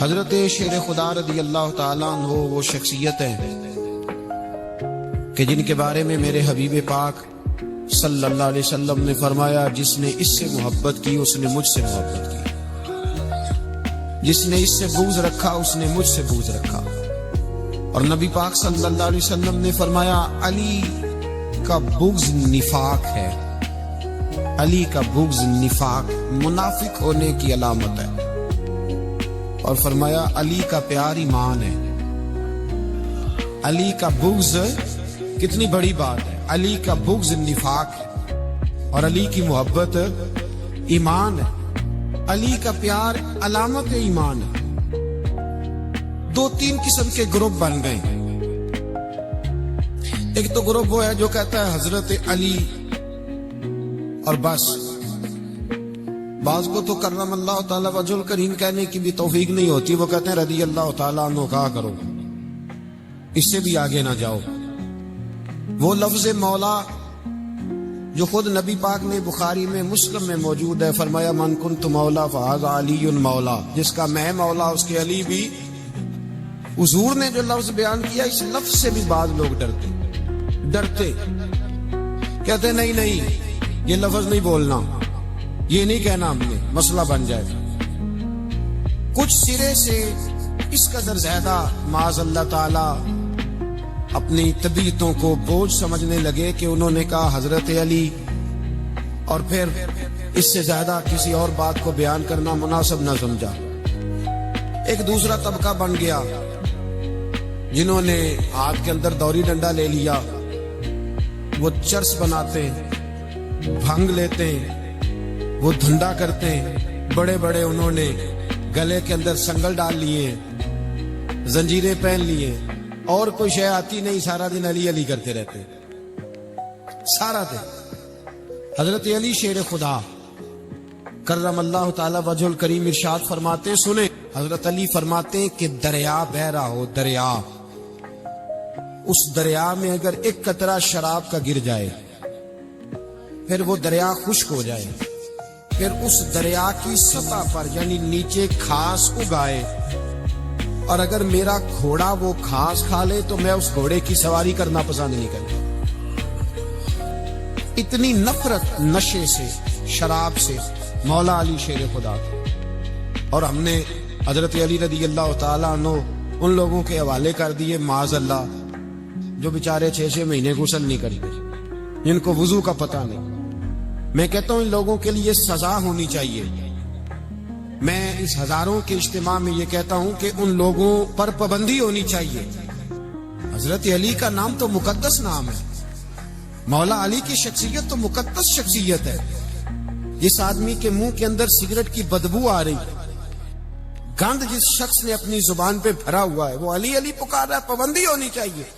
حضرت شیر خدا رضی اللہ تعالیٰ عنہ وہ شخصیت ہیں کہ جن کے بارے میں میرے حبیب پاک صلی اللہ علیہ وسلم نے فرمایا جس نے اس سے محبت کی اس نے مجھ سے محبت کی، جس نے اس سے بغض رکھا اس نے مجھ سے بغض رکھا۔ اور نبی پاک صلی اللہ علیہ وسلم نے فرمایا علی کا بغض نفاق ہے، علی کا بغض نفاق منافق ہونے کی علامت ہے، اور فرمایا علی کا پیار ایمان ہے۔ علی کا بغض کتنی بڑی بات ہے، علی کا بغض نفاق ہے اور علی کی محبت ایمان ہے، علی کا پیار علامت ایمان ہے۔ دو تین قسم کے گروپ بن گئے، ایک تو گروپ وہ ہے جو کہتا ہے حضرت علی اور بس، بعض کو تو کرم اللہ تعالیٰ وجہ الکریم کہنے کی بھی توفیق نہیں ہوتی، وہ کہتے ہیں رضی اللہ تعالیٰ عنہ کہا کرو، اس سے بھی آگے نہ جاؤ۔ وہ لفظ مولا جو خود نبی پاک نے بخاری میں مسلم میں موجود ہے، فرمایا من کنت مولا فہذا علی مولا، جس کا میں مولا اس کے علی بھی۔ حضور نے جو لفظ بیان کیا اس لفظ سے بھی بعض لوگ ڈرتے کہتے نہیں یہ لفظ نہیں بولنا، یہ نہیں کہنا ہم نے، مسئلہ بن جائے گا۔ کچھ سرے سے اس قدر زیادہ معاذ اللہ تعالی اپنی طبیعتوں کو بوجھ سمجھنے لگے کہ انہوں نے کہا حضرت علی، اور پھر اس سے زیادہ کسی اور بات کو بیان کرنا مناسب نہ سمجھا۔ ایک دوسرا طبقہ بن گیا جنہوں نے ہاتھ کے اندر دوری ڈنڈا لے لیا، وہ چرس بناتے ہیں، بھنگ لیتے ہیں، وہ دھندا کرتے ہیں، بڑے بڑے انہوں نے گلے کے اندر سنگل ڈال لیے، زنجیریں پہن لیے، اور کوئی شے آتی نہیں، سارا دن علی علی کرتے رہتے سارا دن۔ حضرت علی شیر خدا کرم اللہ تعالی وجہ الکریم ارشاد فرماتے ہیں، سنیں، حضرت علی فرماتے ہیں کہ دریا بہ رہا ہو، دریا، اس دریا میں اگر ایک قطرہ شراب کا گر جائے پھر وہ دریا خشک ہو جائے، پھر اس دریا کی سطح پر یعنی نیچے گھاس اگائے، اور اگر میرا گھوڑا وہ گھاس کھا لے تو میں اس گھوڑے کی سواری کرنا پسند نہیں کرتا۔ اتنی نفرت نشے سے، شراب سے مولا علی شیر خدا تھا۔ اور ہم نے حضرت علی رضی اللہ تعالیٰ عنہ ان لوگوں کے حوالے کر دیے معاذ اللہ جو بیچارے 6 مہینے غسل نہیں کرتے، جن کو وضو کا پتہ نہیں۔ میں کہتا ہوں ان لوگوں کے لیے سزا ہونی چاہیے۔ میں اس ہزاروں کے اجتماع میں یہ کہتا ہوں کہ ان لوگوں پر پابندی ہونی چاہیے۔ حضرت علی کا نام تو مقدس نام ہے، مولا علی کی شخصیت تو مقدس شخصیت ہے۔ جس آدمی کے منہ کے اندر سگریٹ کی بدبو آ رہی، گند جس شخص نے اپنی زبان پہ بھرا ہوا ہے، وہ علی علی پکار رہا ہے، پابندی ہونی چاہیے۔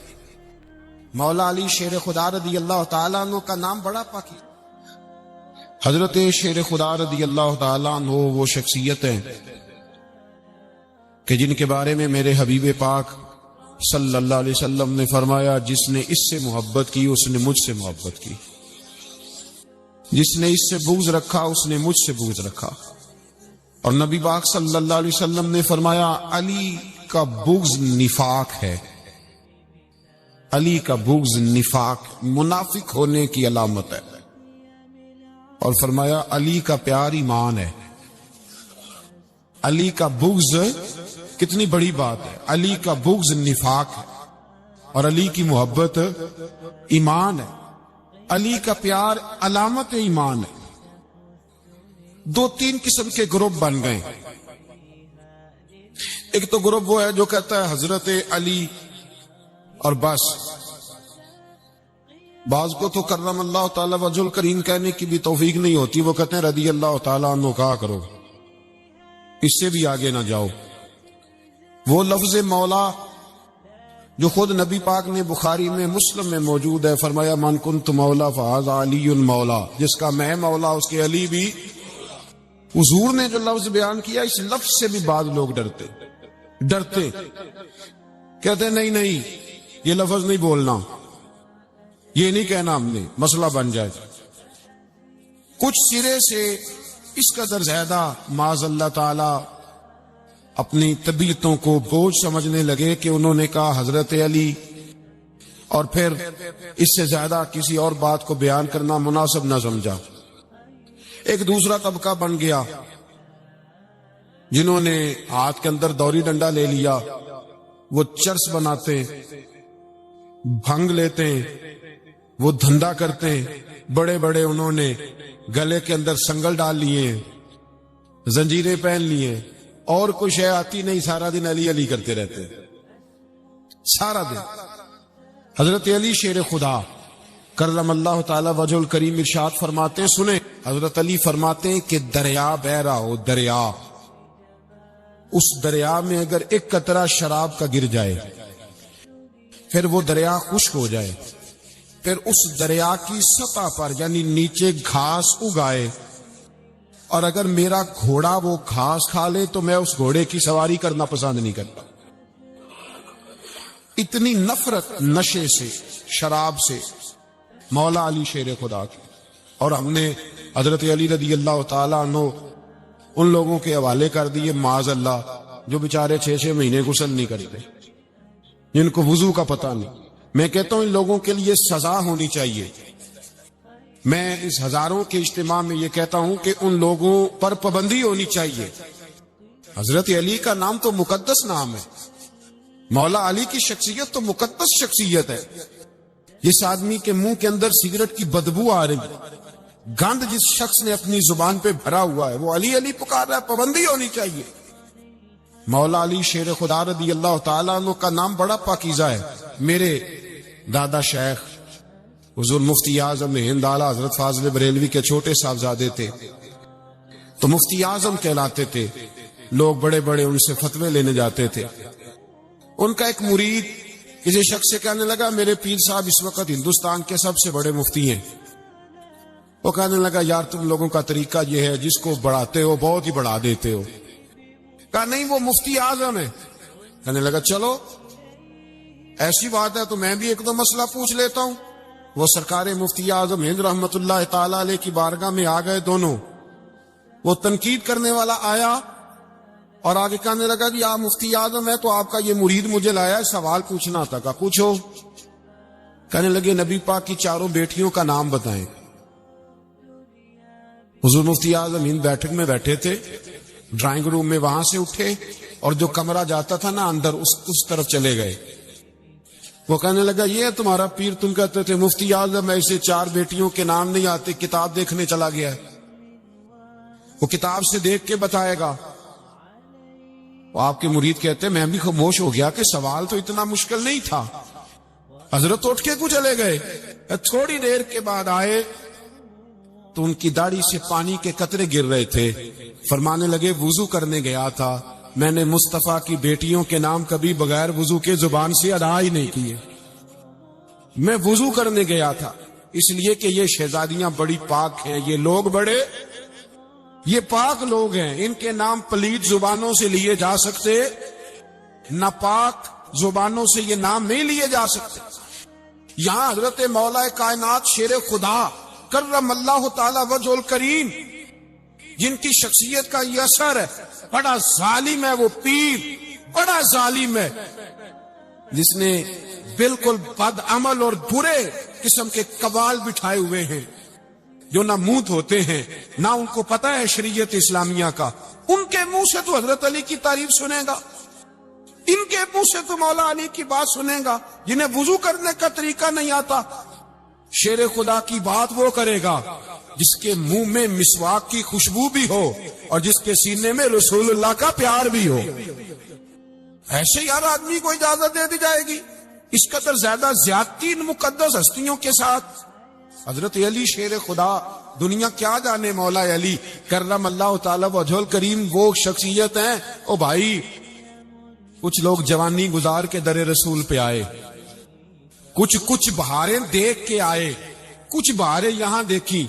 مولا علی شیر خدا رضی اللہ تعالیٰ عنہ کا نام بڑا پاکی۔ حضرت شیر خدا رضی اللہ تعالیٰ عنہ وہ شخصیت ہیں کہ جن کے بارے میں میرے حبیب پاک صلی اللہ علیہ وسلم نے فرمایا جس نے اس سے محبت کی اس نے مجھ سے محبت کی، جس نے اس سے بغض رکھا اس نے مجھ سے بغض رکھا۔ اور نبی پاک صلی اللہ علیہ وسلم نے فرمایا علی کا بغض نفاق ہے، علی کا بغض نفاق منافق ہونے کی علامت ہے، اور فرمایا علی کا پیار ایمان ہے۔ علی کا بغض کتنی بڑی بات ہے، علی کا بغض نفاق ہے اور علی کی محبت ایمان ہے، علی کا پیار علامت ایمان ہے۔ دو تین قسم کے گروپ بن گئے، ایک تو گروپ وہ ہے جو کہتا ہے حضرت علی اور بس، بعض کو تو کرم اللہ تعالی وجہ الکریم کہنے کی بھی توفیق نہیں ہوتی، وہ کہتے ہیں رضی اللہ تعالیٰ عنہ کہا کرو، اس سے بھی آگے نہ جاؤ۔ وہ لفظ مولا جو خود نبی پاک نے بخاری میں مسلم میں موجود ہے، فرمایا من کنت مولا فہذا علی مولا، جس کا میں مولا اس کے علی بھی۔ حضور نے جو لفظ بیان کیا اس لفظ سے بھی بعض لوگ ڈرتے کہتے نہیں یہ لفظ نہیں بولنا، یہ نہیں کہنا ہم نے، مسئلہ بن جائے گا۔ کچھ سرے سے اس قدر زیادہ معاذ اللہ تعالی اپنی طبیعتوں کو بوجھ سمجھنے لگے کہ انہوں نے کہا حضرت علی، اور پھر اس سے زیادہ کسی اور بات کو بیان کرنا مناسب نہ سمجھا۔ ایک دوسرا طبقہ بن گیا جنہوں نے ہاتھ کے اندر دوری ڈنڈا لے لیا، وہ چرس بناتے، بھنگ لیتے، وہ دھندا کرتے، بڑے بڑے انہوں نے گلے کے اندر سنگل ڈال لیے، زنجیریں پہن لیے، اور کوئی شے آتی نہیں، سارا دن علی علی کرتے رہتے، سارا دن۔ حضرت علی شیر خدا کرم اللہ تعالی وجہ الکریم ارشاد فرماتے ہیں، سنیں، حضرت علی فرماتے ہیں کہ دریا بہ رہا ہو، دریا، اس دریا میں اگر ایک قطرہ شراب کا گر جائے، پھر وہ دریا خشک ہو جائے، پھر اس دریا کی سطح پر یعنی نیچے گھاس اگائے، اور اگر میرا گھوڑا وہ گھاس کھا لے تو میں اس گھوڑے کی سواری کرنا پسند نہیں کرتا۔ اتنی نفرت نشے سے، شراب سے مولا علی شیر خدا کی۔ اور ہم نے حضرت علی رضی اللہ تعالیٰ عنہ ان لوگوں کے حوالے کر دیے معاذ اللہ جو بیچارے 6 مہینے غسل نہیں کرتے، جن کو وضو کا پتہ نہیں۔ میں کہتا ہوں ان لوگوں کے لیے سزا ہونی چاہیے۔ میں اس ہزاروں کے اجتماع میں یہ کہتا ہوں کہ ان لوگوں پر پابندی ہونی چاہیے۔ حضرت علی کا نام تو مقدس نام ہے، مولا علی کی شخصیت تو مقدس شخصیت ہے۔ جس آدمی کے منہ کے اندر سگریٹ کی بدبو آ رہی، گند جس شخص نے اپنی زبان پہ بھرا ہوا ہے، وہ علی علی پکار رہا ہے، پابندی ہونی چاہیے۔ مولا علی شیر خدا رضی اللہ تعالیٰ عنہ کا نام بڑا پاکیزہ ہے۔ میرے دادا شیخ حضور مفتی اعظم ہند اعلیٰ حضرت فاضل بریلوی کے چھوٹے صاحبزادے تھے، تو مفتی اعظم کہلاتے تھے، لوگ بڑے بڑے ان سے فتوے لینے جاتے تھے۔ ان کا ایک مرید کسی شخص سے کہنے لگا میرے پیر صاحب اس وقت ہندوستان کے سب سے بڑے مفتی ہیں۔ وہ کہنے لگا یار تم لوگوں کا طریقہ یہ ہے، جس کو بڑھاتے ہو بہت ہی بڑھا دیتے ہو۔ کہا نہیں وہ مفتی اعظم ہے۔ کہنے لگا چلو ایسی بات ہے تو میں بھی ایک دو مسئلہ پوچھ لیتا ہوں۔ وہ سرکار مفتی اعظم ہند رحمت اللہ تعالی علیہ کی بارگاہ میں آ گئے دونوں۔ وہ تنقید کرنے والا آیا اور آگے کہنے لگا کہ آپ مفتی اعظم ہے تو آپ کا یہ مرید مجھے لایا ہے، سوال پوچھنا تھا۔ کہا پوچھو۔ کہنے لگے نبی پاک کی 4 بیٹیوں کا نام بتائیں۔ حضور مفتی اعظم ہند بیٹھک میں بیٹھے تھے، ڈرائنگ روم میں، وہاں سے اٹھے اور جو کمرہ جاتا تھا نا اندر اس طرف چلے گئے۔ وہ کہنے لگا یہ ہے تمہارا پیر، تم کہتے تھے مفتی اعظم ایسے 4 بیٹیوں کے نام نہیں آتے، کتاب دیکھنے چلا گیا ہے، وہ کتاب سے دیکھ کے بتائے گا۔ وہ آپ کے مرید کہتے میں بھی خاموش ہو گیا کہ سوال تو اتنا مشکل نہیں تھا۔ حضرت اٹھ کے کو چلے گئے، تھوڑی دیر کے بعد آئے تو ان کی داڑھی سے پانی کے قطرے گر رہے تھے۔ فرمانے لگے وضو کرنے گیا تھا، میں نے مصطفیٰ کی بیٹیوں کے نام کبھی بغیر وضو کے زبان سے ادا ہی نہیں کیے۔ میں وضو کرنے گیا تھا اس لیے کہ یہ شہزادیاں بڑی پاک ہیں، یہ لوگ بڑے یہ پاک لوگ ہیں، ان کے نام پلیت زبانوں سے لیے جا سکتے، ناپاک زبانوں سے یہ نام نہیں لیے جا سکتے۔ یہاں حضرت مولا کائنات شیر خدا کرم اللہ تعالی وجہ الکریم جن کی شخصیت کا یہ اثر ہے، بڑا ظالم ہے وہ پیر، بڑا ظالم ہے جس نے بالکل بد عمل اور برے قسم کے قوال بٹھائے ہوئے ہیں، جو نہ منہ دھوتے ہیں نہ ان کو پتہ ہے شریعت اسلامیہ کا۔ ان کے منہ سے تو حضرت علی کی تعریف سنے گا، ان کے منہ سے تو مولا علی کی بات سنے گا، جنہیں وضو کرنے کا طریقہ نہیں آتا۔ شیر خدا کی بات وہ کرے گا جس کے منہ میں مسواک کی خوشبو بھی ہو اور جس کے سینے میں رسول اللہ کا پیار بھی ہو۔ ایسے یار آدمی کو اجازت دے دی جائے گی؟ اس قدر زیادہ زیادتی ان مقدس ہستیوں کے ساتھ۔ حضرت علی شیر خدا، دنیا کیا جانے مولا علی کرم اللہ تعالی وجہ الکریم وہ شخصیت ہیں۔ او بھائی کچھ لوگ جوانی گزار کے در رسول پہ آئے، کچھ بہاریں دیکھ کے آئے، کچھ بہاریں یہاں دیکھی،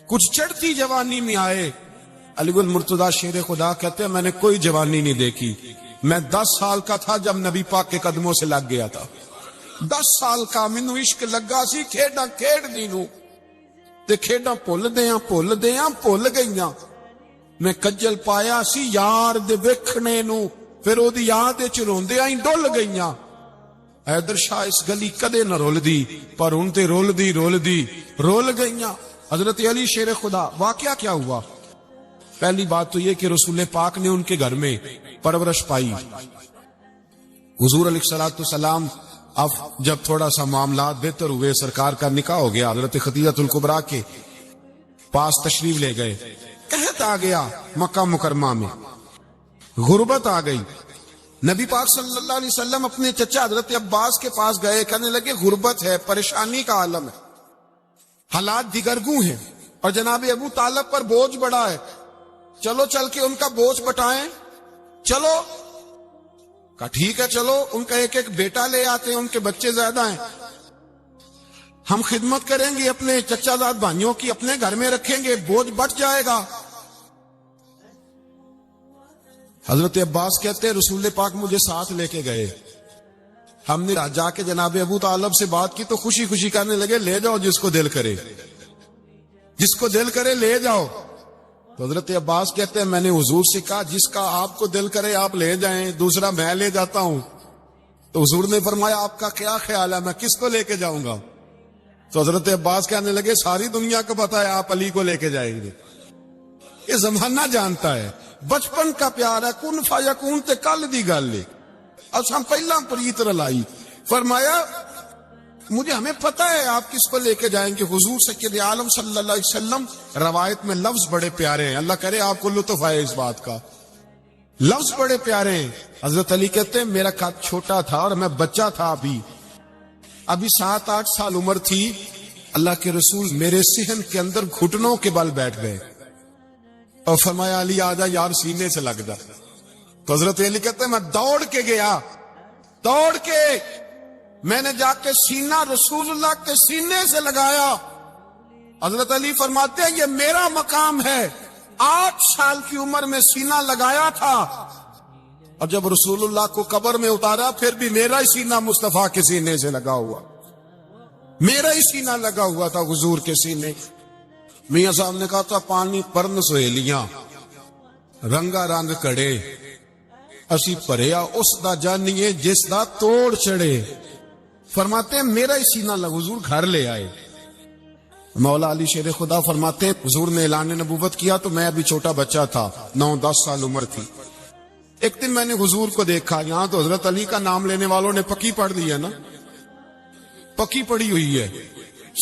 کچھ چڑھتی جوانی میں آئے۔ علی گل مرتضیٰ شیر خدا کہتے ہیں میں نے کوئی جوانی نہیں دیکھی، میں 10 سال کا تھا جب نبی پاک کے قدموں سے لگ گیا تھا، 10 سال کا مینوں عشق لگا سی، کھیڈاں کھیڈ دی نوں تے کھیڈاں بھول گئیاں میں کجل پایا سی یار دے ویکھنے نو، پھر او دی یاد وچ روندے آئی ڈل گئیاں۔ حیدر شاہ اس گلی کدے نہ رول دی، پر ان تے رول دی رول گئیاں۔ حضرت علی شیر خدا، واقعہ کیا ہوا؟ پہلی بات تو یہ کہ رسول پاک نے ان کے گھر میں پرورش پائی۔ حضور علیہ الصلوۃ والسلام اب جب تھوڑا سا معاملات بہتر ہوئے، سرکار کا نکاح ہو گیا، حضرت خدیجہ الکبریٰ کے پاس تشریف لے گئے۔ قحط آ گیا مکہ مکرمہ میں، غربت آ گئی۔ نبی پاک صلی اللہ علیہ وسلم اپنے چچا حضرت عباس کے پاس گئے، کہنے لگے غربت ہے، پریشانی کا عالم ہے، حالات دیگرگوں ہیں، اور جناب ابو طالب پر بوجھ بڑا ہے، چلو چل کے ان کا بوجھ بٹائیں۔ چلو، کہا ٹھیک ہے چلو، ان کا ایک ایک بیٹا لے آتے ہیں، ان کے بچے زیادہ ہیں، ہم خدمت کریں گے اپنے چچا زاد بھائیوں کی، اپنے گھر میں رکھیں گے، بوجھ بٹ جائے گا۔ حضرت عباس کہتے ہیں رسول پاک مجھے ساتھ لے کے گئے، ہم نے جا کے جناب ابو طالب سے بات کی تو خوشی خوشی کہنے لگے لے جاؤ جس کو دل کرے، جس کو دل کرے لے جاؤ۔ تو حضرت عباس کہتے ہیں میں نے حضور سے کہا جس کا آپ کو دل کرے آپ لے جائیں، دوسرا میں لے جاتا ہوں۔ تو حضور نے فرمایا آپ کا کیا خیال ہے، میں کس کو لے کے جاؤں گا؟ تو حضرت عباس کہنے لگے ساری دنیا کو پتا ہے آپ علی کو لے کے جائیں گے، یہ زمانہ جانتا ہے، بچپن کا پیار ہے، کن فیکون تے کل دی گل ہے، اصل ہم پہلا پریت رلائی۔ فرمایا مجھے ہمیں پتا ہے آپ کس کو لے کے جائیں گے، حضور سید عالم صلی اللہ علیہ وسلم۔ روایت میں لفظ بڑے پیارے ہیں، اللہ کرے آپ کو لطف آئے اس بات کا، لفظ بڑے پیارے ہیں۔ حضرت علی کہتے ہیں میرا قد چھوٹا تھا اور میں بچہ تھا، ابھی 7-8 سال عمر تھی، اللہ کے رسول میرے صحن کے اندر گھٹنوں کے بل بیٹھ گئے اور فرمایا علی آجا یار سینے سے لگ جا۔ تو حضرت علی کہتے ہیں میں دوڑ کے گیا، دوڑ کے میں نے جا کے سینہ رسول اللہ کے سینے سے لگایا۔ حضرت علی فرماتے ہیں یہ میرا مقام ہے، 8 سال کی عمر میں سینہ لگایا تھا، اور جب رسول اللہ کو قبر میں اتارا پھر بھی میرا ہی سینہ مصطفیٰ کے سینے سے لگا ہوا، میرا ہی سینہ لگا ہوا تھا حضور کے سینے۔ میاں صاحب نے کہا تھا پانی پرن سہیلیاں رنگا رنگ کڑے، اسی پریا اس دا جانیے جس دا توڑ چڑے۔ فرماتے ہیں میرا ہی سینہ لگا، حضور گھر لے آئے۔ مولا علی شیر خدا فرماتے ہیں حضور نے اعلان نبوت کیا تو میں ابھی چھوٹا بچہ تھا، 9-10 سال عمر تھی۔ ایک دن میں نے حضور کو دیکھا، یہاں تو حضرت علی کا نام لینے والوں نے پکی پڑھ دی ہے نا، پکی پڑی ہوئی ہے،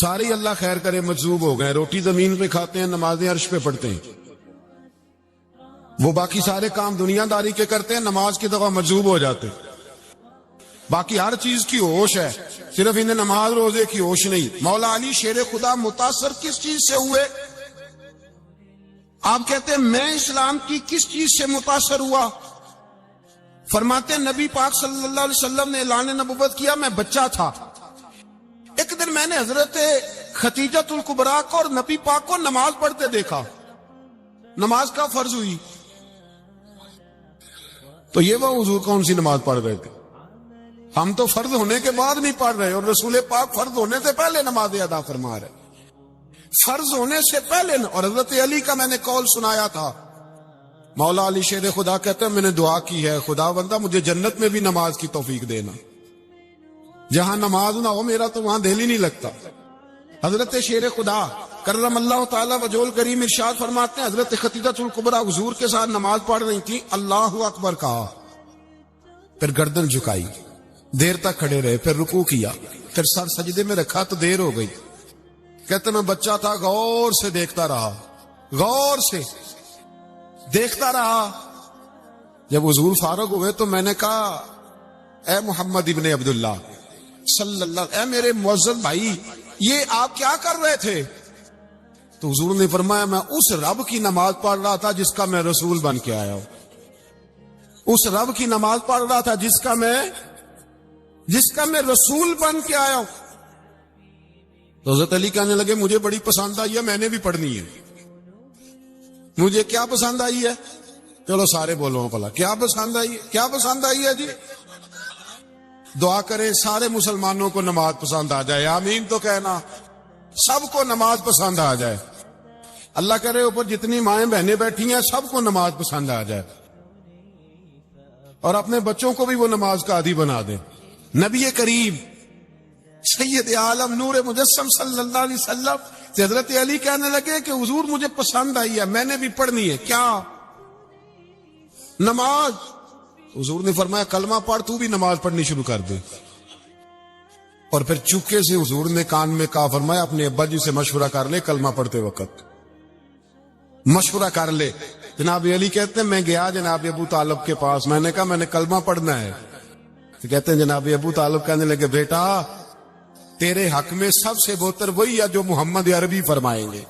سارے اللہ خیر کرے مجذوب ہو گئے، روٹی زمین پہ کھاتے ہیں، نمازیں عرش پہ پڑھتے ہیں، وہ باقی سارے کام دنیا داری کے کرتے ہیں، نماز کی دفعہ مجذوب ہو جاتے ہیں، باقی ہر چیز کی ہوش ہے، صرف انہیں نماز روزے کی ہوش نہیں۔ مولا علی شیر خدا متاثر کس چیز سے ہوئے؟ آپ کہتے ہیں میں اسلام کی کس چیز سے متاثر ہوا؟ فرماتے ہیں نبی پاک صلی اللہ علیہ وسلم نے اعلان نبوت کیا، میں بچہ تھا، ایک دن میں نے حضرت خدیجہ الکبریٰ کو اور نبی پاک کو نماز پڑھتے دیکھا، نماز کا فرض ہوئی، تو یہ وہ حضور کون سی نماز پڑھ رہے تھے؟ ہم تو فرض ہونے کے بعد نہیں پڑھ رہے، اور رسول پاک فرض ہونے سے پہلے نماز ادا فرما رہے، فرض ہونے سے پہلے۔ اور حضرت علی کا میں نے قول سنایا تھا، مولا علی شیر خدا کہتے ہیں میں نے دعا کی ہے خدا بندہ مجھے جنت میں بھی نماز کی توفیق دینا، جہاں نماز نہ ہو میرا تو وہاں دل ہی نہیں لگتا۔ حضرت شیر خدا کرم اللہ تعالی وجہہ کریم ارشاد فرماتے ہیں حضرت خدیجہ الکبریٰ حضور کے ساتھ نماز پڑھ رہی تھی، اللہ اکبر کہا، پھر گردن جھکائی، دیر تک کھڑے رہے، پھر رکوع کیا، پھر سر سجدے میں رکھا تو دیر ہو گئی۔ کہتے میں بچہ تھا، غور سے دیکھتا رہا، غور سے دیکھتا رہا۔ جب حضور فارغ ہوئے تو میں نے کہا اے محمد ابن عبداللہ صلی اللہ، اے میرے معزز بھائی یہ آپ کیا کر رہے تھے؟ تو حضور نے فرمایا میں اس رب کی نماز پڑھ رہا تھا جس کا میں رسول بن کے آیا ہوں، اس رب کی نماز پڑھ رہا تھا جس کا میں رسول بن کے آیا ہوں۔ تو حضرت علی کہنے لگے مجھے بڑی پسند آئی ہے، میں نے بھی پڑھنی ہے۔ مجھے کیا پسند آئی ہے؟ چلو سارے بولو پلا کیا پسند آئی ہے؟ کیا پسند آئی ہے جی؟ دعا کرے سارے مسلمانوں کو نماز پسند آ جائے، آمین تو کہنا، سب کو نماز پسند آ جائے۔ اللہ کرے اوپر جتنی مائیں بہنیں بیٹھی ہیں سب کو نماز پسند آ جائے اور اپنے بچوں کو بھی وہ نماز کا عادی بنا دیں. نبی کریم سید عالم نور مجسم صلی اللہ علیہ وسلم سے حضرت علی کہنے لگے کہ حضور مجھے پسند آئی ہے، میں نے بھی پڑھنی ہے. کیا؟ نماز. حضور نے فرمایا کلمہ پڑھ، تو بھی نماز پڑھنی شروع کر دے. اور پھر چپکے سے حضور نے کان میں کہا، فرمایا اپنے ابا جی سے مشورہ کر لے کلمہ پڑھتے وقت، مشورہ کر لے. جناب علی کہتے ہیں میں گیا جناب ابو طالب کے پاس، میں نے کہا میں نے کلمہ پڑھنا ہے. تو کہتے ہیں جناب ابو طالب کہنے لگے بیٹا تیرے حق میں سب سے بہتر وہی ہے جو محمد عربی فرمائیں گے،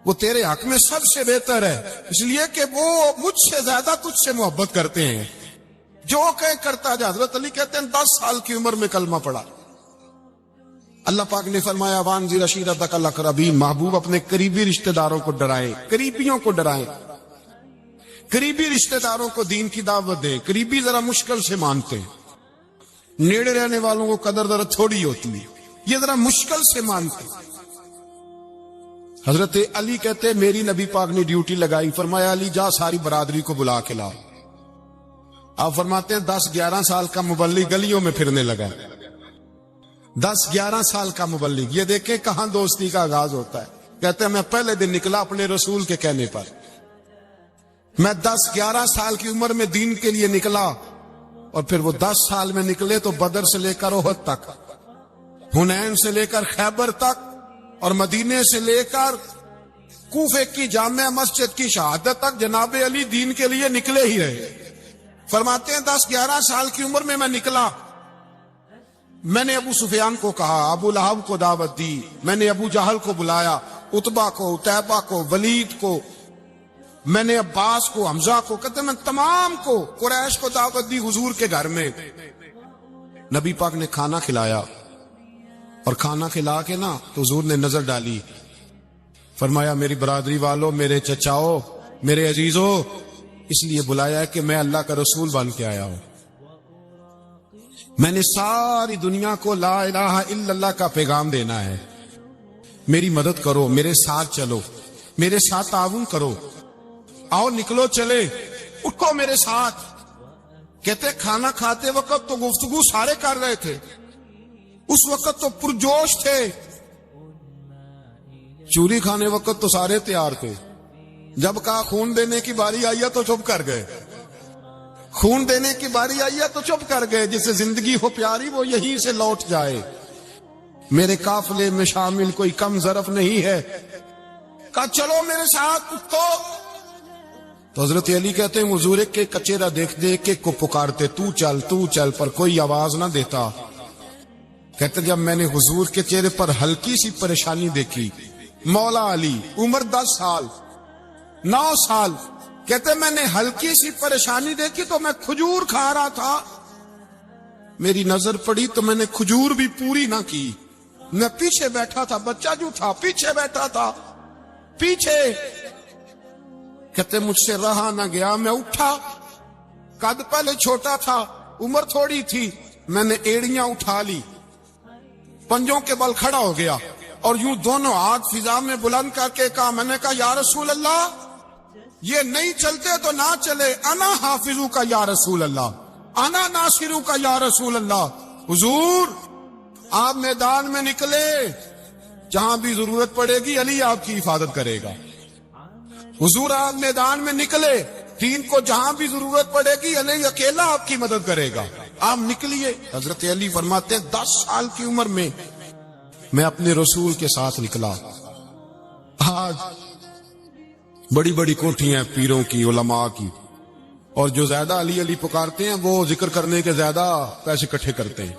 وہ تیرے حق میں سب سے بہتر ہے، اس لیے کہ وہ مجھ سے زیادہ تجھ سے محبت کرتے ہیں. جو کہ کرتا جا. حضرت علی کہتے ہیں 10 سال کی عمر میں کلمہ پڑھا. اللہ پاک نے فرمایا وانذر عشیرتک الاقربین، محبوب اپنے قریبی رشتہ داروں کو ڈرائیں، قریبیوں کو ڈرائیں، قریبی رشتہ داروں کو دین کی دعوت دیں. قریبی ذرا مشکل سے مانتے ہیں، نیڑے رہنے والوں کو قدر ذرا تھوڑی ہوتی ہے، یہ ذرا مشکل سے مانتے. حضرت علی کہتے ہیں میری نبی پاک نے ڈیوٹی لگائی، فرمایا علی جا ساری برادری کو بلا کے لا. آپ فرماتے ہیں 10-11 سال کا مبلغ گلیوں میں پھرنے لگا. 10-11 سال کا مبلغ، یہ دیکھیں کہاں دوستی کا آغاز ہوتا ہے. کہتے ہیں میں پہلے دن نکلا اپنے رسول کے کہنے پر، میں 10-11 سال کی عمر میں دین کے لیے نکلا. اور پھر وہ 10 سال میں نکلے تو بدر سے لے کر احد تک، حنین سے لے کر خیبر تک، اور مدینے سے لے کر کوفے کی جامع مسجد کی شہادت تک جناب علی دین کے لیے نکلے ہی رہے. فرماتے ہیں 10-11 سال کی عمر میں میں نکلا. میں نے ابو سفیان کو کہا، ابو لہب کو دعوت دی، میں نے ابو جہل کو بلایا، عتبہ کو، عتیبہ کو، ولید کو، میں نے عباس کو، حمزہ کو، کہتے میں تمام کو، قریش کو دعوت دی حضور کے گھر میں. نبی پاک نے کھانا کھلایا اور کھانا کھلا کے نا تو حضور نے نظر ڈالی، فرمایا میری برادری والوں، میرے چچاؤ، میرے عزیزوں، اس لیے بلایا ہے کہ میں اللہ کا رسول بن کے آیا ہوں. میں نے ساری دنیا کو لا الہ الا اللہ کا پیغام دینا ہے. میری مدد کرو، میرے ساتھ چلو، میرے ساتھ تعاون کرو، آؤ نکلو چلے، اٹھو میرے ساتھ. کہتے کھانا کھاتے وقت تو گفتگو سارے کر رہے تھے، اس وقت تو پرجوش تھے. چوری کھانے وقت تو سارے تیار تھے، جب کہا خون دینے کی باری آئی ہے تو چپ کر گئے. خون دینے کی باری آئی ہے تو چپ کر گئے. جسے زندگی ہو پیاری وہ یہیں سے لوٹ جائے. میرے قافلے میں شامل کوئی کم ظرف نہیں ہے. کہا چلو میرے ساتھ. تو حضرت علی کہتے ہیں حضور ایک کا چہرہ دیکھ دیکھ کے کو پکارتے، تو چل تو چل، پر کوئی آواز نہ دیتا. کہتے جب میں نے حضور کے چہرے پر ہلکی سی پریشانی دیکھی، مولا علی عمر 10 سال 9 سال، کہتے میں نے ہلکی سی پریشانی دیکھی تو میں کھجور کھا رہا تھا، میری نظر پڑی تو میں نے کھجور بھی پوری نہ کی. میں پیچھے بیٹھا تھا، بچہ جو تھا پیچھے بیٹھا تھا، پیچھے. کہتے مجھ سے رہا نہ گیا، میں اٹھا. قد پہلے چھوٹا تھا، عمر تھوڑی تھی، میں نے ایڑیاں اٹھا لی، پنجوں کے بل کھڑا ہو گیا اور یوں دونوں ہاتھ فضا میں بلند کر کے کہا، میں نے کہا یا رسول اللہ یہ نہیں چلتے تو نہ چلے، انا حافظو کا یا رسول اللہ، انا ناصرو کا یا رسول اللہ. حضور آپ میدان میں نکلے، جہاں بھی ضرورت پڑے گی علی آپ کی حفاظت کرے گا. حضور آپ میدان میں نکلے، دین کو جہاں بھی ضرورت پڑے گی علی اکیلا آپ کی مدد کرے گا. آپ نکلیے. حضرت علی فرماتے ہیں 10 سال کی عمر میں میں اپنے رسول کے ساتھ نکلا. آج بڑی بڑی کوٹھیاں پیروں کی، علماء کی، اور جو زیادہ علی علی پکارتے ہیں وہ ذکر کرنے کے زیادہ پیسے اکٹھے کرتے ہیں،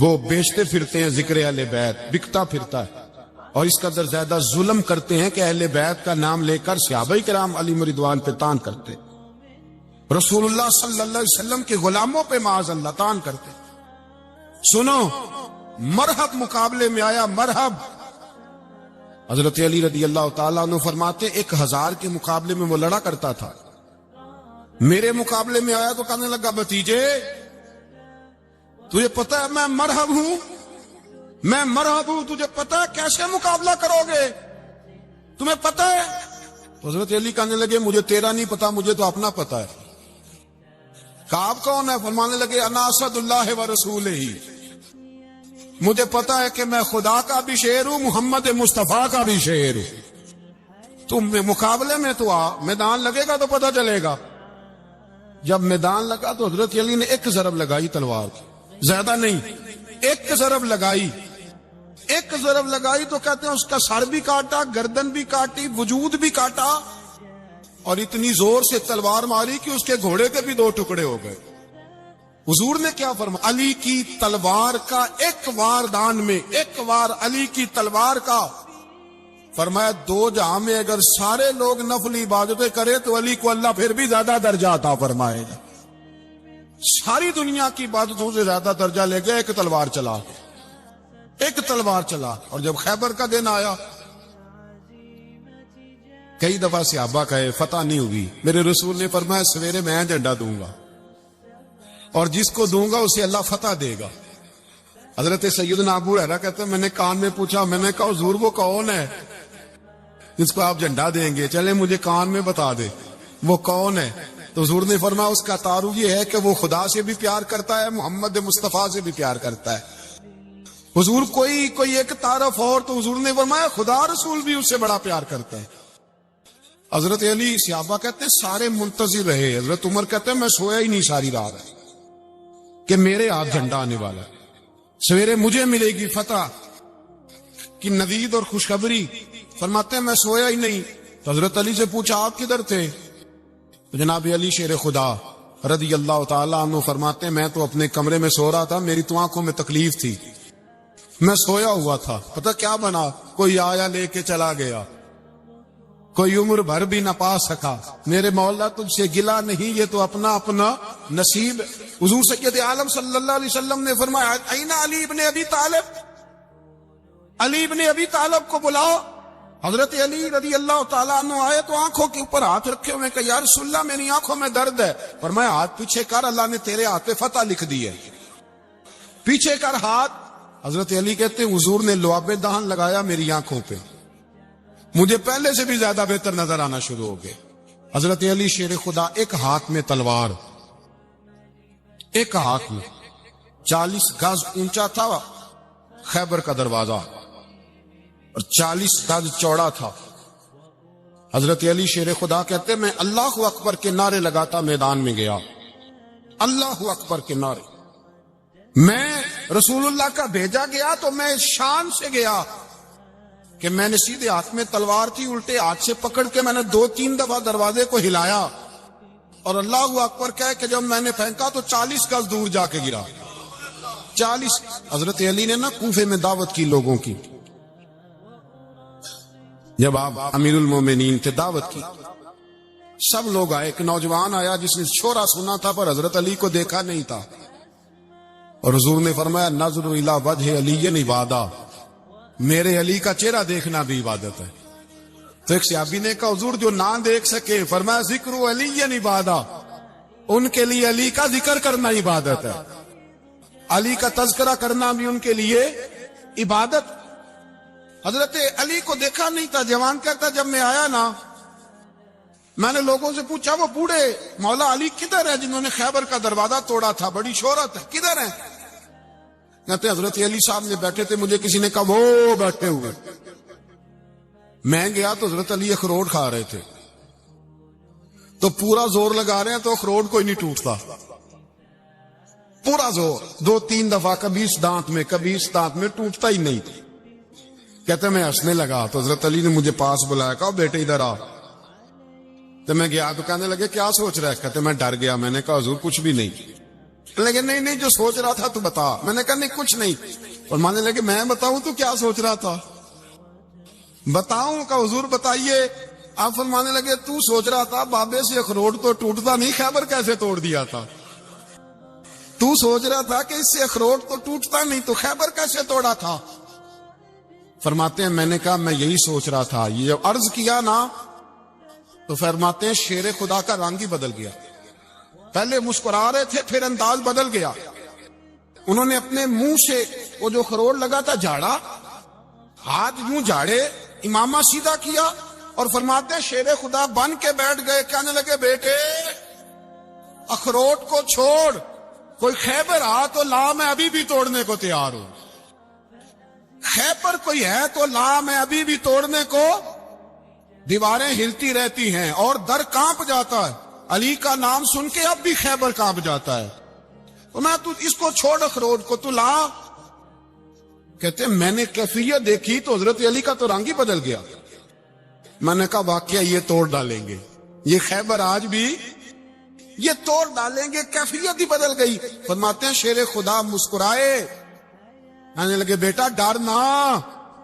وہ بیچتے پھرتے ہیں ذکر اہل بیت، بکتا پھرتا ہے، اور اس قدر زیادہ ظلم کرتے ہیں کہ اہل بیت کا نام لے کر صحابہ کرام علی رضوان پہ تان کرتے، رسول اللہ صلی اللہ علیہ وسلم کے غلاموں پہ معاذ اللہ تان کرتے. سنو مرحب مقابلے میں آیا، مرحب. حضرت علی رضی اللہ تعالیٰ عنہ فرماتے 1000 کے مقابلے میں وہ لڑا کرتا تھا، میرے مقابلے میں آیا تو کہنے لگا بھتیجے تجھے پتا ہے میں مرحب ہوں، میں مرحب ہوں، تجھے پتا ہے کیسے مقابلہ کرو گے؟ تمہیں پتہ ہے؟ تو حضرت علی کہنے لگے مجھے تیرا نہیں پتا، مجھے تو اپنا پتا ہے۔ کعب کون ہے؟ فرمانے لگے انا اسد اللہ و رسولہ، مجھے پتا ہے کہ میں خدا کا بھی شعر ہوں، محمد مصطفیٰ کا بھی شعر ہوں۔ تم مقابلے میں تو آ، میدان لگے گا تو پتہ چلے گا۔ جب میدان لگا تو حضرت علی نے ایک ضرب لگائی تلوار کی، زیادہ نہیں، ایک ضرب لگائی۔ ایک ضرب لگائی تو کہتے ہیں اس کا سر بھی کاٹا، گردن بھی کاٹی، وجود بھی کاٹا، اور اتنی زور سے تلوار ماری کہ اس کے گھوڑے کے بھی 2 ٹکڑے ہو گئے۔ حضور نے کیا فرمایا؟ علی کی تلوار کا ایک وار دان میں، ایک وار علی کی تلوار کا، فرمایا 2 جہاں میں اگر سارے لوگ نفلی عبادتیں کرے تو علی کو اللہ پھر بھی زیادہ درجہ عطا فرمائے گا۔ ساری دنیا کی عبادتوں سے زیادہ درجہ لے گیا ایک تلوار چلا، ایک تلوار چلا۔ اور جب خیبر کا دن آیا، کئی دفعہ صحابہ کہے فتح نہیں ہوگی، میرے رسول نے فرمایا سویرے میں جھنڈا دوں گا، اور جس کو دوں گا اسے اللہ فتح دے گا۔ حضرت سیدنا ابو ہریرہ کہتے ہیں میں نے کان میں پوچھا، میں نے کہا حضور وہ کون ہے جس کو آپ جھنڈا دیں گے؟ چلے مجھے کان میں بتا دے وہ کون ہے۔ تو حضور نے فرمایا اس کا تعارف یہ ہے کہ وہ خدا سے بھی پیار کرتا ہے، محمد مصطفیٰ سے بھی پیار کرتا ہے۔ حضور کوئی ایک تعارف اور، تو حضور نے فرمایا خدا رسول بھی اس سے بڑا پیار کرتا ہے۔ حضرت علی، صحابہ کہتے ہیں سارے منتظر رہے۔ حضرت عمر کہتے ہیں میں سویا ہی نہیں ساری رات کہ میرے ہاتھ جھنڈا آنے والا ہے، سویرے مجھے ملے گی فتح کی نوید اور خوشخبری۔ فرماتے ہیں میں سویا ہی نہیں۔ تو حضرت علی سے پوچھا آپ کدھر تھے؟ تو جناب علی شیر خدا رضی اللہ تعالیٰ عنہ فرماتے ہیں میں تو اپنے کمرے میں سو رہا تھا، میری تو آنکھوں میں تکلیف تھی، میں سویا ہوا تھا، پتہ کیا بنا؟ کوئی آیا لے کے چلا گیا، کوئی عمر بھر بھی نہ پا سکا۔ میرے مولا تجھ سے گلا نہیں، یہ تو اپنا اپنا نصیب۔ حضور سید عالم صلی اللہ علیہ وسلم نے فرمایا این علی ابن ابی طالب، علی ابن ابی طالب کو بلاؤ۔ حضرت علی رضی اللہ تعالیٰ عنہ آئے تو آنکھوں کے اوپر ہاتھ رکھے ہوئے کہ یا رسول اللہ میری آنکھوں میں درد ہے۔ فرمایا ہاتھ پیچھے کر، اللہ نے تیرے ہاتھ پہ فتح لکھ دی ہے، پیچھے کر ہاتھ۔ حضرت علی کہتے ہیں حضور نے لعاب دہن لگایا میری آنکھوں پہ، مجھے پہلے سے بھی زیادہ بہتر نظر آنا شروع ہو گئے۔ حضرت علی شیر خدا ایک ہاتھ میں تلوار، ایک ہاتھ میں 40 گز اونچا تھا خیبر کا دروازہ اور 40 گز چوڑا تھا۔ حضرت علی شیر خدا کہتے میں اللہ اکبر کے نعرے لگاتا میدان میں گیا، اللہ اکبر کے نعرے۔ میں رسول اللہ کا بھیجا گیا تو میں شان سے گیا کہ میں نے سیدھے ہاتھ میں تلوار تھی، الٹے ہاتھ سے پکڑ کے میں نے 2-3 دفعہ دروازے کو ہلایا اور اللہ اکبر کہہ کہ جب میں نے پھینکا تو 40 گز دور جا کے گرا۔ 40۔ حضرت علی نے نا کوفے میں دعوت کی لوگوں کی، جب آپ امیر المومنین تھے دعوت کی، سب لوگ آئے۔ ایک نوجوان آیا جس نے شورا سنا تھا پر حضرت علی کو دیکھا نہیں تھا، اور حضور نے فرمایا نظر الی وجہ علی عبادہ، میرے علی کا چہرہ دیکھنا بھی عبادت ہے۔ تو ایک صحابی نے کہا حضور جو نہ دیکھ سکے، فرمایا ذکر علی عبادہ، ان کے لیے علی کا ذکر کرنا عبادت ہے، علی کا تذکرہ کرنا بھی ان کے لیے عبادت۔ حضرت علی کو دیکھا نہیں تھا۔ جوان کہتا جب میں آیا نا میں نے لوگوں سے پوچھا وہ بوڑھے مولا علی کدھر ہے جنہوں نے خیبر کا دروازہ توڑا تھا، بڑی شہرت ہے، کدھر ہیں؟ کہتے حضرت علی صاحب نے بیٹھے تھے، مجھے کسی نے کہا وہ بیٹھے ہوئے۔ میں گیا تو حضرت علی اخروٹ کھا رہے تھے، تو پورا زور لگا رہے ہیں تو اخروٹ کوئی نہیں ٹوٹتا، پورا زور 2-3 دفعہ، کبھی اس دانت میں کبھی اس دانت میں، ٹوٹتا ہی نہیں۔ کہتے میں ہنسنے لگا تو حضرت علی نے مجھے پاس بلایا، کہا بیٹے ادھر آ۔ تو میں گیا تو کہنے لگے کیا سوچ رہا ہے؟ کہتے میں ڈر گیا۔ میں نے کہا حضور کچھ بھی نہیں۔ لیکن نہیں جو سوچ رہا تھا تو بتا۔ میں نے کہا نہیں کچھ نہیں۔ اور ماننے لگے میں بتاؤں تو کیا سوچ رہا تھا؟ بتاؤں؟ کہ حضور بتائیے۔ آپ فرمانے لگے تو سوچ رہا تھا بابے سے اخروٹ تو ٹوٹتا نہیں، خیبر کیسے توڑ دیا تھا؟ تو سوچ رہا تھا کہ اس سے اخروٹ تو ٹوٹتا نہیں تو خیبر کیسے توڑا تھا؟ فرماتے ہیں میں نے کہا میں یہی سوچ رہا تھا۔ یہ جب عرض کیا نا تو فرماتے ہیں شیر خدا کا رنگ ہی بدل گیا، پہلے مسکرا رہے تھے پھر انداز بدل گیا۔ انہوں نے اپنے منہ سے وہ جو خروٹ لگا تھا جھاڑا، ہاتھ یوں جھاڑے، امامہ سیدھا کیا، اور فرماتے ہیں شیر خدا بن کے بیٹھ گئے، کہنے لگے بیٹے اخروٹ کو چھوڑ، کوئی خیبر آ تو لا، میں ابھی بھی توڑنے کو تیار ہوں، خیبر کوئی ہے تو لا، میں ابھی بھی توڑنے کو، دیواریں ہلتی رہتی ہیں اور در کانپ جاتا ہے، علی کا نام سن کے اب بھی خیبر کانپ جاتا ہے، تو میں تو اس کو چھوڑ اخروٹ کو، تو لا۔ کہتے ہیں میں نے کیفیت دیکھی تو حضرت علی کا تو رنگ ہی بدل گیا، میں نے کہا واقعہ یہ توڑ ڈالیں گے، یہ خیبر آج بھی یہ توڑ ڈالیں گے، کیفیت ہی بدل گئی۔ فرماتے ہیں شیر خدا مسکرائے، کہنے لگے بیٹا ڈرنا،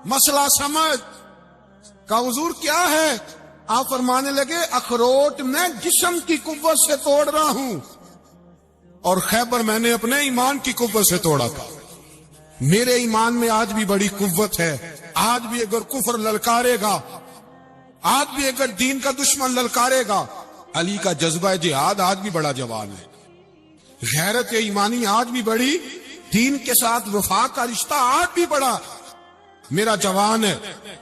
مسئلہ سمجھ۔ کہا حضور کیا ہے؟ آپ فرمانے لگے اخروٹ میں جسم کی قوت سے توڑ رہا ہوں اور خیبر میں نے اپنے ایمان کی قوت سے توڑا تھا، میرے ایمان میں آج بھی بڑی قوت ہے، آج بھی اگر کفر للکارے گا، آج بھی اگر دین کا دشمن للکارے گا، علی کا جذبہ جہاد آج بھی بڑا جوان ہے، غیرت ایمانی آج بھی بڑی، دین کے ساتھ وفا کا رشتہ آج بھی بڑا میرا جوان ہے،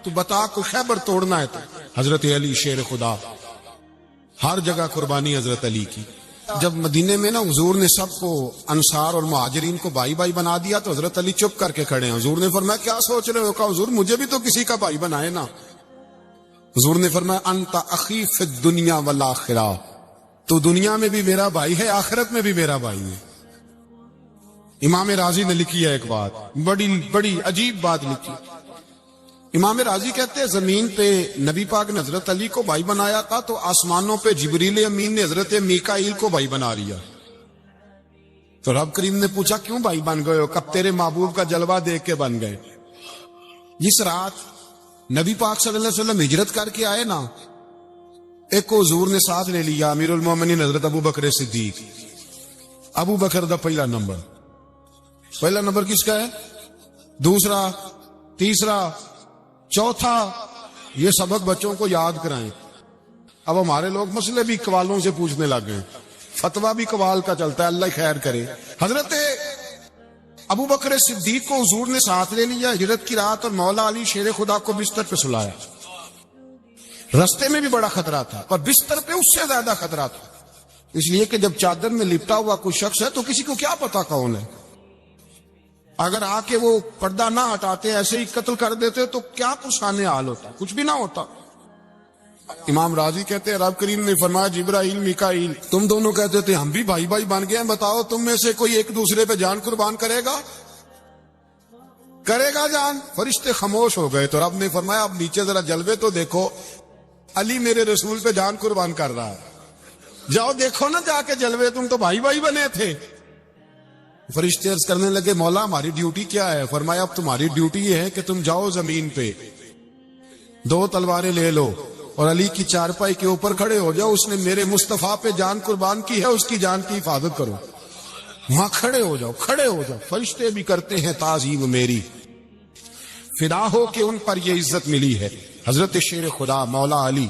تو بتا کو خیبر توڑنا ہے تو حضرت علی شیر خدا، ہر جگہ قربانی حضرت علی کی۔ جب مدینے میں نا حضور نے سب کو انصار اور مہاجرین کو بھائی بھائی بنا دیا تو حضرت علی چپ کر کے کھڑے ہیں، حضور نے فرمایا کیا سوچ رہے ہو؟ کہا حضور مجھے بھی تو کسی کا بھائی بنائے نا۔ حضور نے فرمایا انت اخی فی الدنیا والآخرہ، تو دنیا میں بھی میرا بھائی ہے، آخرت میں بھی میرا بھائی ہے۔ امام راضی نے لکھی ہے ایک بات، بڑی عجیب بات لکھی۔ امام راضی کہتے ہیں زمین پہ نبی پاک نے حضرت علی کو بھائی بنایا تھا تو آسمانوں پہ جبریل امین نے حضرت میکائیل کو بھائی بنا لیا، تو رب کریم نے پوچھا کیوں بھائی بن گئے ہو؟ کب تیرے محبوب کا جلوہ دیکھ کے بن گئے۔ جس رات نبی پاک صلی اللہ علیہ وسلم ہجرت کر کے آئے نا، ایک کو حضور نے ساتھ لے لیا، امیر المومنین حضرت ابو بکر صدیق۔ ابو بکر دا پہلا نمبر کس کا ہے؟ دوسرا، تیسرا، چوتھا، یہ سبق بچوں کو یاد کرائیں۔ اب ہمارے لوگ مسئلے بھی قوالوں سے پوچھنے لگ گئے، فتویٰ بھی قوال کا چلتا ہے، اللہ خیر کرے۔ حضرت ابو بکر صدیق کو حضور نے ساتھ لے لیا ہجرت کی رات، اور مولا علی شیر خدا کو بستر پہ سلایا۔ رستے میں بھی بڑا خطرہ تھا پر بستر پہ اس سے زیادہ خطرہ تھا، اس لیے کہ جب چادر میں لپٹا ہوا کوئی شخص ہے تو کسی کو کیا پتا کون ہے، اگر آ کے وہ پردہ نہ ہٹاتے ایسے ہی قتل کر دیتے تو کیا پرسانے حال ہوتا، کچھ بھی نہ ہوتا۔ امام راضی کہتے ہیں رب کریم نے فرمایا جبرائیل میکائیل تم دونوں کہتے تھے ہم بھی بھائی بھائی بن گئے ہیں، بتاؤ تم میں سے کوئی ایک دوسرے پہ جان قربان کرے گا جان؟ فرشتے خاموش ہو گئے، تو رب نے فرمایا اب نیچے ذرا جلوے تو دیکھو، علی میرے رسول پہ جان قربان کر رہا ہے، جاؤ دیکھو نا جا کے جلوے، تم تو بھائی بھائی بنے تھے۔ فرشتے عرض کرنے لگے مولا ہماری ڈیوٹی کیا ہے؟ فرمایا اب تمہاری ڈیوٹی یہ ہے کہ تم جاؤ زمین پہ 2 تلواریں لے لو اور علی کی چارپائی کے اوپر کھڑے ہو جاؤ، اس نے میرے مصطفیٰ پہ جان قربان کی ہے، اس کی جان کی حفاظت کرو، وہاں کھڑے ہو جاؤ۔ فرشتے بھی کرتے ہیں تعظیم میری، فدا ہو کہ ان پر یہ عزت ملی ہے۔ حضرت شیر خدا مولا علی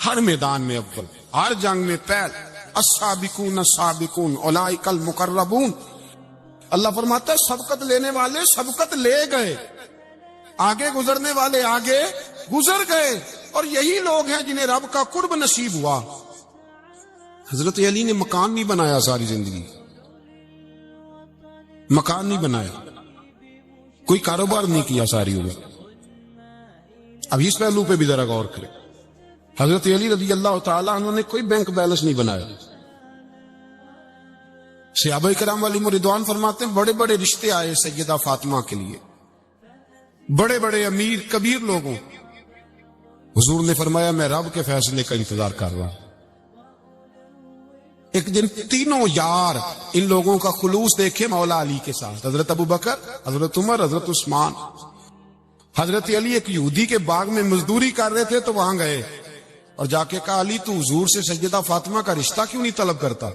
ہر میدان میں اول، ہر جنگ میں پہل، السابقون السابقون اولئک المقربون۔ اللہ فرماتا ہے سبقت لینے والے سبقت لے گئے، آگے گزرنے والے آگے گزر گئے، اور یہی لوگ ہیں جنہیں رب کا قرب نصیب ہوا۔ حضرت علی نے مکان نہیں بنایا، ساری زندگی مکان نہیں بنایا، کوئی کاروبار نہیں کیا ساری عمر۔ اب اس پہلو پہ بھی ذرا غور کریں، حضرت علی رضی اللہ تعالیٰ عنہ نے کوئی بینک بیلنس نہیں بنایا۔ صحابہ کرام علیہم رضوان فرماتے ہیں بڑے بڑے رشتے آئے سیدہ فاطمہ کے لیے، بڑے بڑے امیر کبیر لوگوں، حضور نے فرمایا میں رب کے فیصلے کا انتظار کر رہا ہوں۔ ایک دن تینوں یار ان لوگوں کا خلوص دیکھے مولا علی کے ساتھ، حضرت ابو بکر، حضرت عمر، حضرت عثمان۔ حضرت علی ایک یہودی کے باغ میں مزدوری کر رہے تھے تو وہاں گئے اور جا کے کہا علی تو حضور سے سیدہ فاطمہ کا رشتہ کیوں نہیں طلب کرتا؟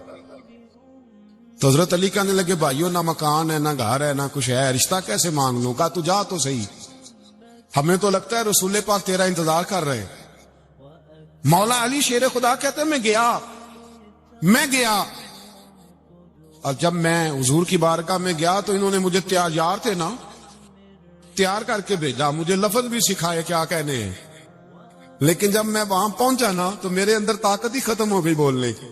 تو حضرت علی کہنے لگے بھائیو نہ مکان ہے، نہ گھر ہے، نہ کچھ ہے، رشتہ کیسے مانگ لوں؟ کہا تو جا تو صحیح، ہمیں تو لگتا ہے رسول پاک تیرا انتظار کر رہے ہیں۔ مولا علی شیر خدا کہتے ہیں میں گیا اور جب میں حضور کی بارگاہ میں گیا تو انہوں نے مجھے تیار تھے نا، تیار کر کے بھیجا، مجھے لفظ بھی سکھائے کیا کہنے ہیں۔ لیکن جب میں وہاں پہنچا نا تو میرے اندر طاقت ہی ختم ہو گئی بولنے کی.